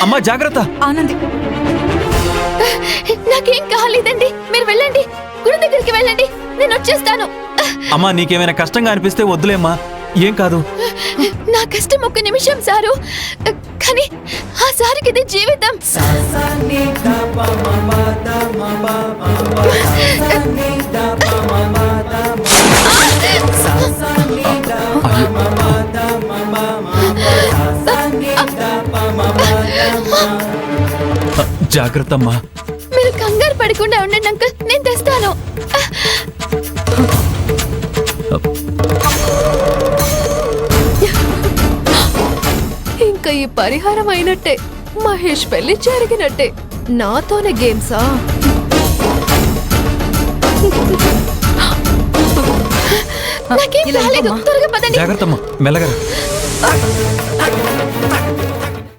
అమ్మా జాగ్రత్త. ఆనంది, నాకేం కాలేదండి, మీరు వెళ్ళండి, గుడి దగ్గరికి వెళ్ళండి, నేను వచ్చేస్తాను. అమ్మా నీకేమైనా కష్టంగా అనిపిస్తే వద్దులేమ్మా, ఏం కాదు. నా కష్టం 1 నిమిషం సారు, కానీ ఆ సారికి ఇది జీవితం. జాగ్రత్త అమ్మా. మీరు కంగారు పడకుండా ఉండండి అంకుల్, నేను తెస్తాను. ఇంకా ఈ పరిహారం అయినట్టే, మహేష్ పెళ్లి జరిగినట్టే. నాతోనే గేమ్సా? నాకేం కాలేదు, త్వరగా పదండి. జాగ్రత్త అమ్మా, మెల్లగా.